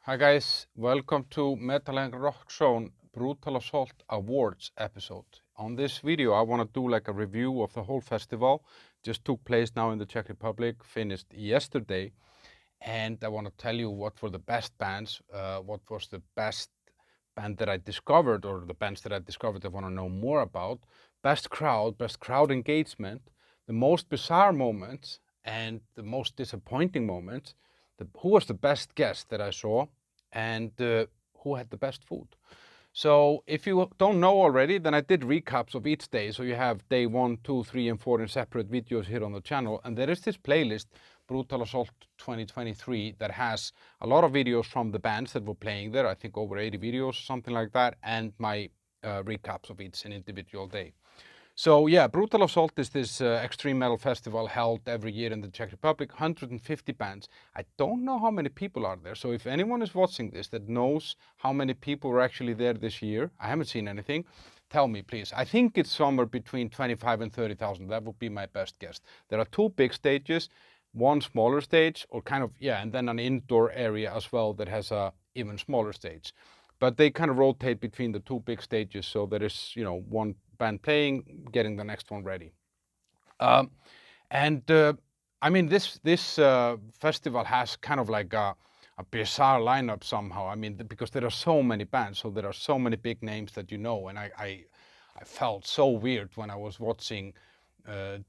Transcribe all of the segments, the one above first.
Hi guys, welcome to Metal and Rock Zone Brutal Assault Awards episode. On this video I want to do like a review of the whole festival. Just took place now in the Czech Republic, finished yesterday, and I want to tell you what were the best bands, what was the best band that I discovered, or the bands that I discovered I want to know more about, best crowd engagement, the most bizarre moments and the most disappointing moments, who was the best guest that I saw, and who had the best food. So if you don't know already, then I did recaps of each day. So you have day 1, 2, 3, and 4 in separate videos here on the channel. And there is this playlist, Brutal Assault 2023, that has a lot of videos from the bands that were playing there. I think over 80 videos, something like that, and my recaps of each individual day. So yeah, Brutal Assault is this extreme metal festival held every year in the Czech Republic, 150 bands. I don't know how many people are there, so if anyone is watching this that knows how many people were actually there this year, I haven't seen anything, tell me please. I think it's somewhere between 25 and 30,000, that would be my best guess. There are 2 big stages, one smaller stage, or kind of, yeah, and then an indoor area as well that has a even smaller stage. But they kind of rotate between the 2 big stages, so there is, one band playing, getting the next one ready. And I mean, this festival has kind of like a bizarre lineup somehow. I mean, because there are so many bands, so there are so many big names that you know, and I felt so weird when I was watching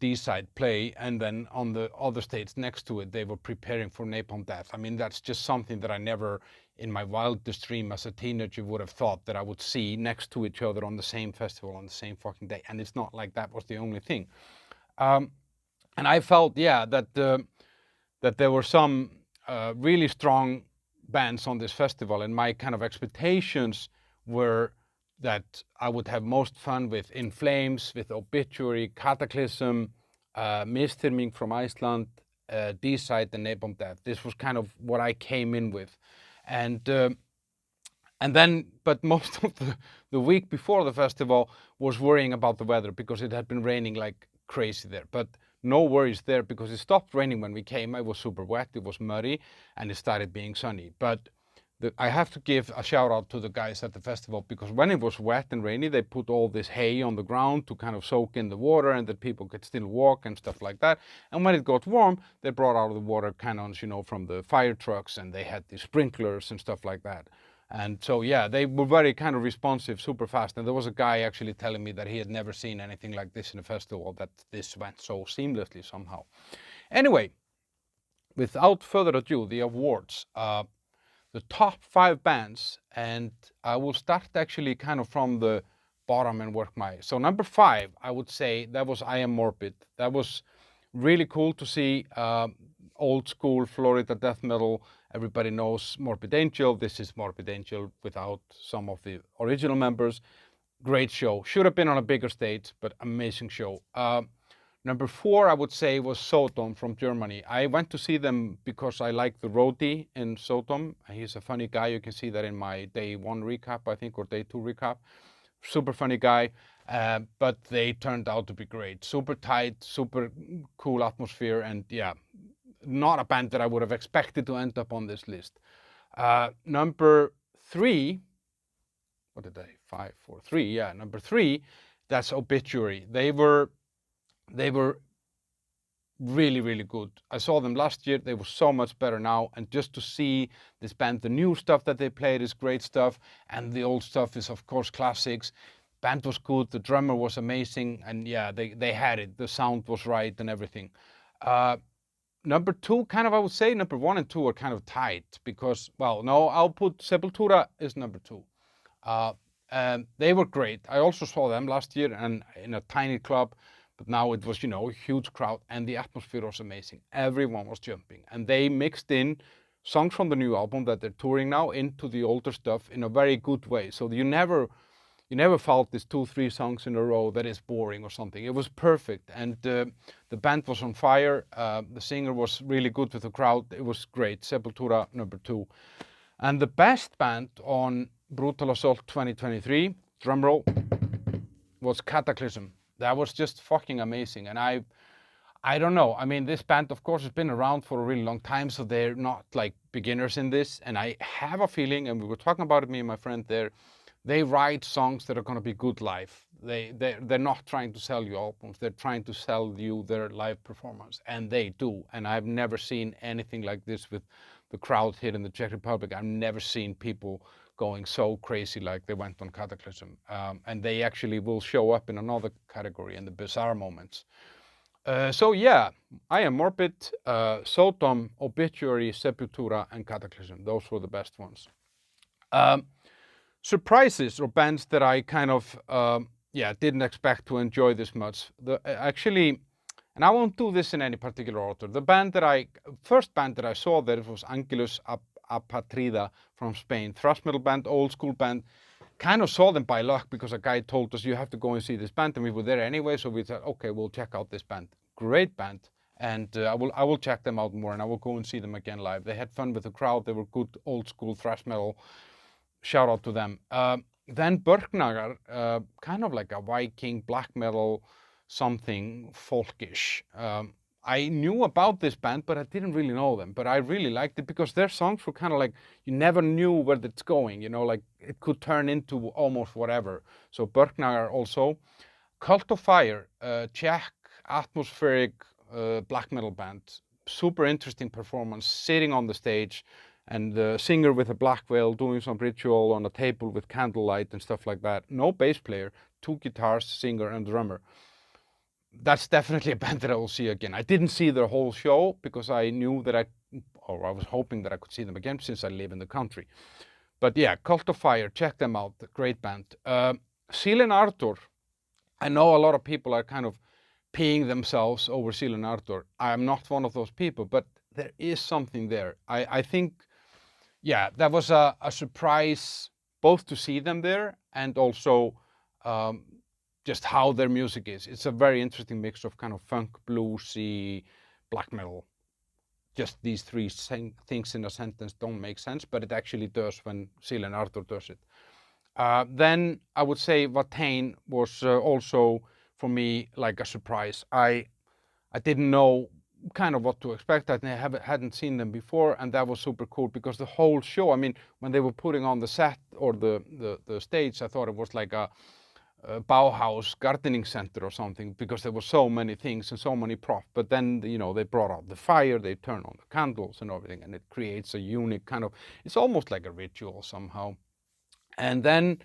D-side play, and then on the other stage next to it, they were preparing for Napalm Death. I mean, that's just something that I never, in my wildest dream as a teenager, would have thought that I would see next to each other on the same festival on the same fucking day. And it's not like that was the only thing. And I felt, yeah, that there were some really strong bands on this festival, and my kind of expectations were that I would have most fun with In Flames, with Obituary, Cataclysm, Mistyrming from Iceland, D-Side, and Napalm Death. This was kind of what I came in with. And then, but most of the week before the festival was worrying about the weather because it had been raining like crazy there. But no worries there because it stopped raining when we came. It was super wet, it was muddy, and it started being sunny. But I have to give a shout out to the guys at the festival because when it was wet and rainy, they put all this hay on the ground to kind of soak in the water and that people could still walk and stuff like that. And when it got warm, they brought out the water cannons, from the fire trucks, and they had the sprinklers and stuff like that. And so, yeah, they were very kind of responsive, super fast. And there was a guy actually telling me that he had never seen anything like this in a festival, that this went so seamlessly somehow. Anyway, without further ado, the awards. The top 5 bands, and I will start actually kind of from the bottom and work my. So number 5, I would say that was I Am Morbid. That was really cool to see old school Florida death metal. Everybody knows Morbid Angel. This is Morbid Angel without some of the original members. Great show. Should have been on a bigger stage, but amazing show. Number 4, I would say, was Sodom from Germany. I went to see them because I like the roadie in Sodom. He's a funny guy. You can see that in my day 1 recap, I think, or day 2 recap. Super funny guy, but they turned out to be great. Super tight, super cool atmosphere, and yeah, not a band that I would have expected to end up on this list. Number 3, what did I, 5, 4, 3, yeah, number 3, that's Obituary. They were really, really good. I saw them last year. They were so much better now. And just to see this band, the new stuff that they played is great stuff. And the old stuff is, of course, classics. Band was good. The drummer was amazing. And yeah, they had it. The sound was right and everything. Number 2, kind of, I would say, number 1 and 2 are kind of tied because, well, no, I'll put Sepultura is number 2. They were great. I also saw them last year and in a tiny club. But now it was, a huge crowd, and the atmosphere was amazing. Everyone was jumping, and they mixed in songs from the new album that they're touring now into the older stuff in a very good way. So you never felt this 2-3 songs in a row that is boring or something. It was perfect, and the band was on fire. The singer was really good with the crowd. It was great. Sepultura number 2, and the best band on Brutal Assault 2023, drumroll, was Cataclysm. That was just fucking amazing, and I don't know. I mean, this band, of course, has been around for a really long time, so they're not like beginners in this. And I have a feeling, and we were talking about it, me and my friend there, they write songs that are going to be good live. They're not trying to sell you albums. They're trying to sell you their live performance, and they do. And I've never seen anything like this with the crowd here in the Czech Republic. I've never seen people going so crazy like they went on Cataclysm. And they actually will show up in another category in the bizarre moments. So yeah, I Am Morbid, Sodom, Obituary, Sepultura, and Cataclysm. Those were the best ones. Surprises or bands that I kind of didn't expect to enjoy this much. Actually, and I won't do this in any particular order. The first band that I saw there was Angelus Apatrida from Spain, thrash metal band, old school band. Kind of saw them by luck because a guy told us you have to go and see this band, and we were there anyway. So we said, okay, we'll check out this band. Great band, and I will check them out more, and I will go and see them again live. They had fun with the crowd. They were good old school thrash metal. Shout out to them. Then Burknagar, kind of like a Viking black metal, something folkish. I knew about this band, but I didn't really know them. But I really liked it because their songs were kind of like, you never knew where it's going, you know, like it could turn into almost whatever. So Burknagar also. Cult of Fire, Czech atmospheric black metal band. Super interesting performance, sitting on the stage, and the singer with a black veil doing some ritual on a table with candlelight and stuff like that. No bass player, 2 guitars, singer and drummer. That's definitely a band that I will see again. I didn't see their whole show because I knew that I was hoping that I could see them again since I live in the country. But yeah, Cult of Fire, check them out, great band. Seal and Arthur, I know a lot of people are kind of peeing themselves over Seal and Arthur. I am not one of those people, but there is something there. I think, yeah, that was a surprise both to see them there and also just how their music is. It's a very interesting mix of kind of funk, bluesy, black metal. Just these three things in a sentence don't make sense, but it actually does when Seal and Arthur does it. Then I would say Watain was also for me like a surprise. I didn't know kind of what to expect. I hadn't seen them before, and that was super cool because the whole show, I mean, when they were putting on the set or the stage, I thought it was like a Bauhaus gardening center or something because there were so many things and so many props. But then, you know, they brought out the fire, they turned on the candles and everything, and it creates a unique kind of, it's almost like a ritual somehow. And then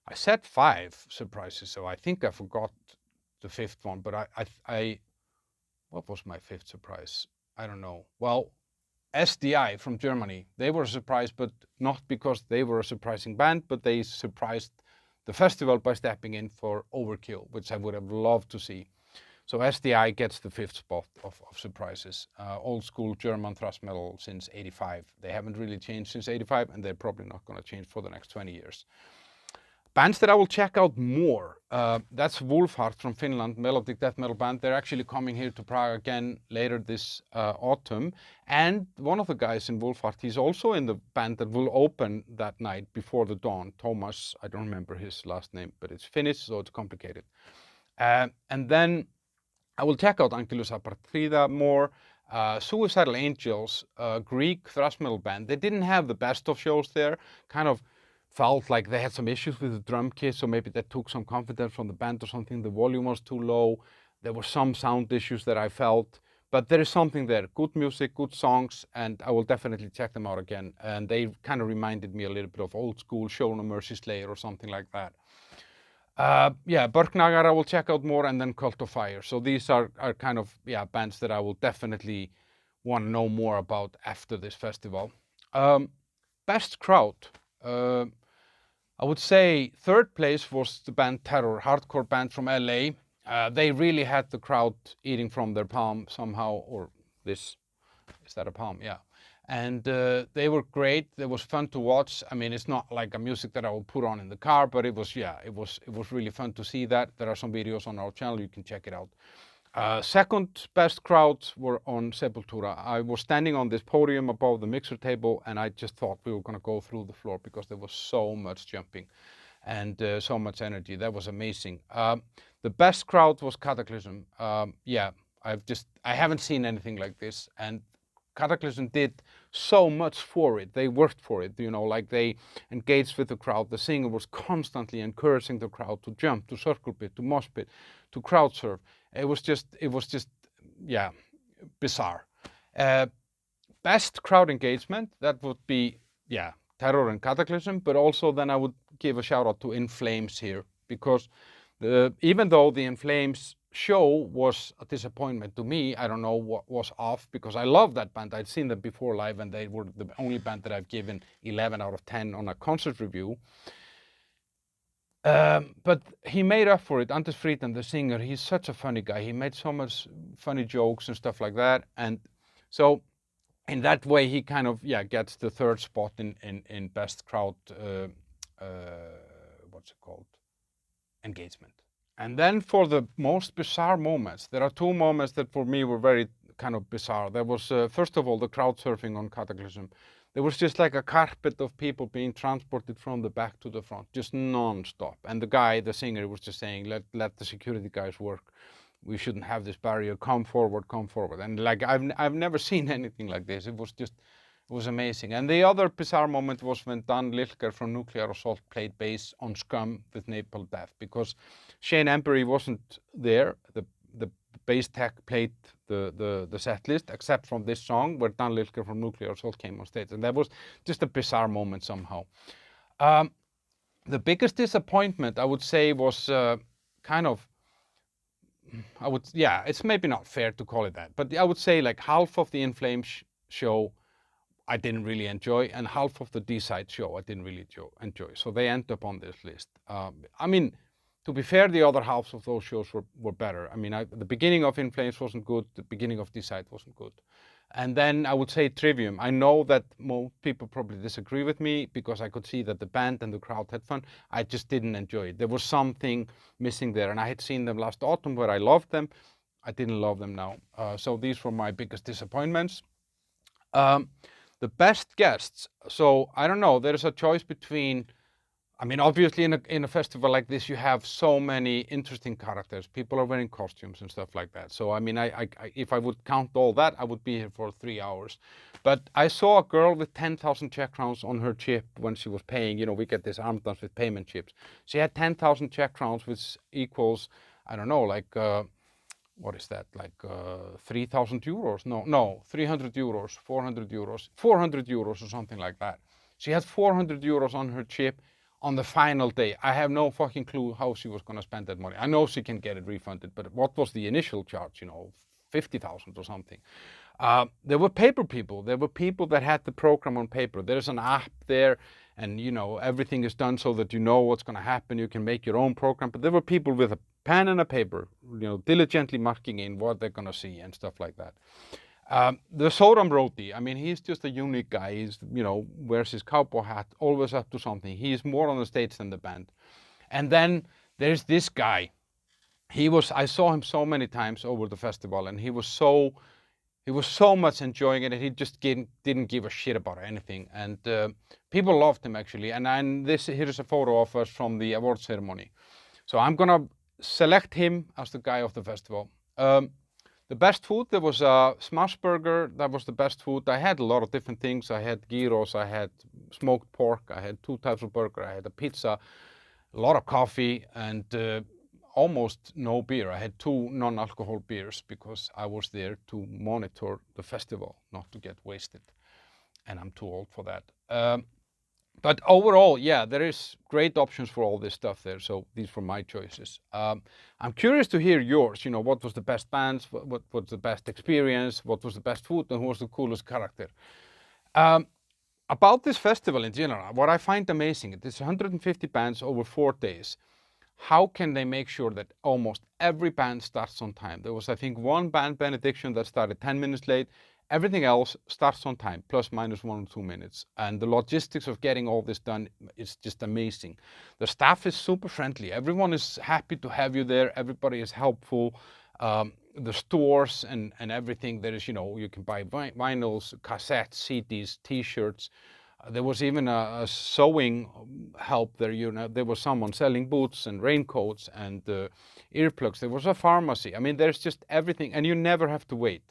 I said 5 surprises, so I think I forgot the 5th one, but what was my 5th surprise? I don't know. Well, SDI from Germany, they were a surprise, but not because they were a surprising band, but they surprised the festival by stepping in for Overkill, which I would have loved to see. So SDI gets the 5th spot of surprises. Old school German thrash metal since '85. They haven't really changed since '85, and they're probably not going to change for the next 20 years. Bands that I will check out more, that's Wolfheart from Finland, melodic death metal band. They're actually coming here to Prague again later this autumn. And one of the guys in Wolfheart, he's also in the band that will open that night before the dawn. Thomas, I don't remember his last name, but it's Finnish, so it's complicated. And then I will check out Angelus Apatrida more. Suicidal Angels, Greek thrash metal band. They didn't have the best of shows there, kind of felt like they had some issues with the drum kit, so maybe that took some confidence from the band or something. The volume was too low. There were some sound issues that I felt, but there is something there. Good music, good songs, and I will definitely check them out again. And they kind of reminded me a little bit of old school Show No Mercy Slayer or something like that. Yeah, Burknagar I will check out more, and then Cult of Fire. So these are kind of, yeah, bands that I will definitely want to know more about after this festival. Best crowd. I would say 3rd place was the band Terror, hardcore band from LA. They really had the crowd eating from their palm somehow, or this, is that a palm? Yeah. And they were great. It was fun to watch. I mean, it's not like a music that I will put on in the car, but it was, yeah, it was really fun to see that. There are some videos on our channel, you can check it out. Second best crowds were on Sepultura. I was standing on this podium above the mixer table, and I just thought we were going to go through the floor because there was so much jumping and so much energy. That was amazing. The best crowd was Cataclysm. Yeah, I haven't seen anything like this, and Cataclysm did so much for it. They worked for it, like they engaged with the crowd. The singer was constantly encouraging the crowd to jump, to circle pit, to mosh pit, to crowd surf. It was just, yeah, bizarre. Best crowd engagement, that would be, yeah, Terror and Cataclysm, but also then I would give a shout out to In Flames here, because even though the In Flames show was a disappointment to me, I don't know what was off, because I love that band. I'd seen them before live, and they were the only band that I've given 11 out of 10 on a concert review. But he made up for it. Anders Frieden, the singer, he's such a funny guy. He made so much funny jokes and stuff like that, and so in that way he kind of gets the third spot in best crowd what's it called, engagement. And then for the most bizarre moments, there are two moments that for me were very kind of bizarre. There was first of all the crowd surfing on Cataclysm. There was just like a carpet of people being transported from the back to the front, just non-stop. And the guy, the singer, was just saying, let the security guys work. We shouldn't have this barrier. Come forward, come forward. And like I've never seen anything like this. It was amazing. And the other bizarre moment was when Dan Lilker from Nuclear Assault played bass on Scum with Napalm Death, because Shane Embury wasn't there. The bass tech played the set list, except from this song where Dan Lilker from Nuclear Assault came on stage. And that was just a bizarre moment somehow. The biggest disappointment, I would say, was it's maybe not fair to call it that, but I would say like half of the In Flames show I didn't really enjoy, and half of the D-side show I didn't really enjoy. So they end up on this list. I mean, to be fair, the other halves of those shows were better. I mean, the beginning of In Flames wasn't good. The beginning of D-side wasn't good. And then I would say Trivium. I know that most people probably disagree with me, because I could see that the band and the crowd had fun. I just didn't enjoy it. There was something missing there. And I had seen them last autumn where I loved them. I didn't love them now. So these were my biggest disappointments. The best guests. So I don't know. There's a choice between, I mean, obviously in a festival like this, you have so many interesting characters. People are wearing costumes and stuff like that. So I mean, if I would count all that, I would be here for 3 hours. But I saw a girl with 10,000 Czech crowns on her chip when she was paying. We get these armbands with payment chips. She had 10,000 Czech crowns, which equals, I don't know, like what is that, like 3,000 euros? No, 300 euros, 400 euros, 400 euros or something like that. She had 400 euros on her chip on the final day. I have no fucking clue how she was going to spend that money. I know she can get it refunded, but what was the initial charge? 50,000 or something. There were paper people. There were people that had the program on paper. There's an app there, and everything is done so that you know what's going to happen. You can make your own program. But there were people with a pen and a paper, diligently marking in what they're going to see and stuff like that. The Soram Roti, I mean, he's just a unique guy. He's, wears his cowboy hat, always up to something. He's more on the stage than the band. And then there's this guy. I saw him so many times over the festival, and he was so much enjoying it, and he just didn't give a shit about anything. And people loved him, actually. And here's a photo of us from the award ceremony. So I'm going to select him as the guy of the festival. The best food, there was a smash burger. That was the best food. I had a lot of different things. I had gyros, I had smoked pork, I had 2 types of burger, I had a pizza, a lot of coffee, and almost no beer. I had 2 non-alcohol beers because I was there to monitor the festival, not to get wasted. And I'm too old for that. But overall, yeah, there is great options for all this stuff there. So these were my choices. I'm curious to hear yours. What was the best bands? What was the best experience? What was the best food? And who was the coolest character? About this festival in general, what I find amazing, it's 150 bands over 4 days. How can they make sure that almost every band starts on time? There was, I think, one band, Benediction, that started 10 minutes late. Everything else starts on time, plus minus 1 or 2 minutes. And the logistics of getting all this done is just amazing. The staff is super friendly. Everyone is happy to have you there. Everybody is helpful. The stores and everything, there is, you can buy vinyls, cassettes, CDs, T-shirts. There was even a sewing help there. There was someone selling boots and raincoats and earplugs. There was a pharmacy. I mean, there's just everything, and you never have to wait.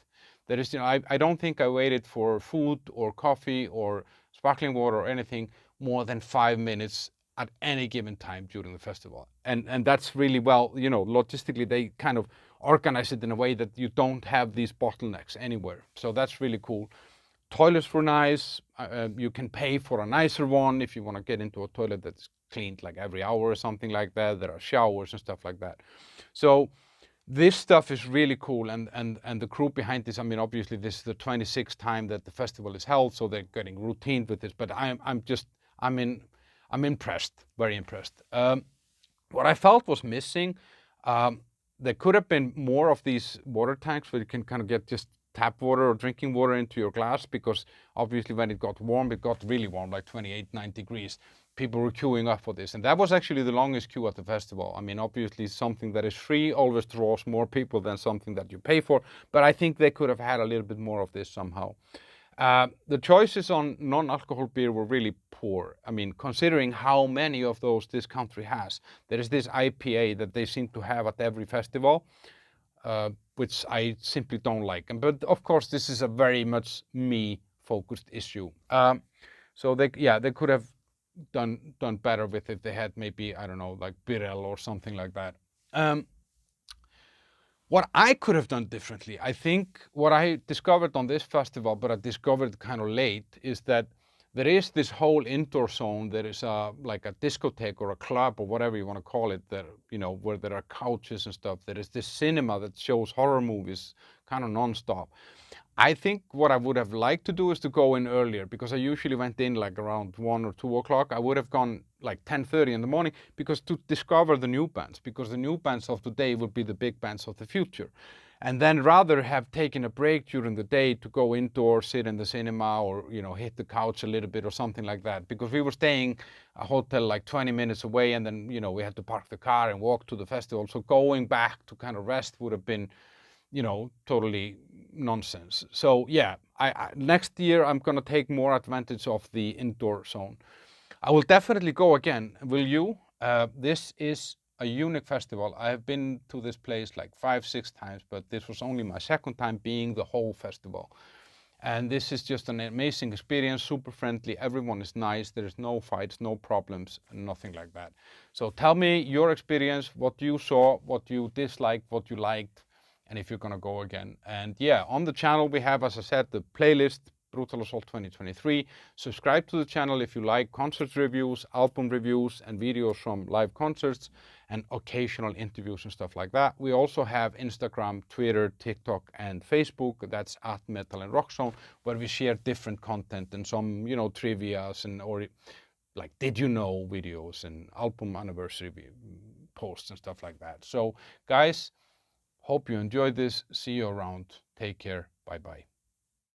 There is, I don't think I waited for food or coffee or sparkling water or anything more than 5 minutes at any given time during the festival. And that's really well, logistically they kind of organize it in a way that you don't have these bottlenecks anywhere. So that's really cool. Toilets were nice. You can pay for a nicer one if you want to get into a toilet that's cleaned like every hour or something like that. There are showers and stuff like that. So this stuff is really cool, and the crew behind this. I mean, obviously this is the 26th time that the festival is held, so they're getting routine with this. But I'm impressed, very impressed. What I felt was missing, um, there could have been more of these water tanks where you can kind of get just tap water or drinking water into your glass, because obviously when it got warm, it got really warm, like 28, 9 degrees. People were queuing up for this. And that was actually the longest queue at the festival. I mean, obviously something that is free always draws more people than something that you pay for. But I think they could have had a little bit more of this somehow. The choices on non-alcohol beer were really poor. I mean, considering how many of those this country has. There is this IPA that they seem to have at every festival, which I simply don't like. But of course, this is a very much me-focused issue. So they could have done better with it. They had maybe, I don't know, like Birel or something like that. What I could have done differently, I think what I discovered on this festival, but I discovered kind of late, is that there is this whole indoor zone. There is like a discotheque or a club or whatever you want to call it, that, where there are couches and stuff. There is this cinema that shows horror movies kind of nonstop. I think what I would have liked to do is to go in earlier, because I usually went in like around 1 or 2 o'clock. I would have gone like 10:30 in the morning, because to discover the new bands, because the new bands of today would be the big bands of the future. And then rather have taken a break during the day to go indoors, sit in the cinema, or, hit the couch a little bit or something like that. Because we were staying a hotel like 20 minutes away, and then, we had to park the car and walk to the festival. So going back to kind of rest would have been, totally nonsense. So yeah, next year I'm gonna take more advantage of the indoor zone. I will definitely go again. Will you? This is a unique festival. I have been to this place like 5, 6 times, but this was only my second time being the whole festival. And this is just an amazing experience, super friendly. Everyone is nice. There is no fights, no problems, nothing like that. So tell me your experience, what you saw, what you disliked, what you liked, and if you're gonna go again. And yeah, on the channel we have, as I said, the playlist Brutal Assault 2023. Subscribe to the channel if you like concert reviews, album reviews, and videos from live concerts, and occasional interviews and stuff like that. We also have Instagram, Twitter, TikTok, and Facebook. That's at Metal and Rock Zone, where we share different content and some, trivias or like did you know videos and album anniversary posts and stuff like that. So guys, hope you enjoyed this. See you around. Take care. Bye bye.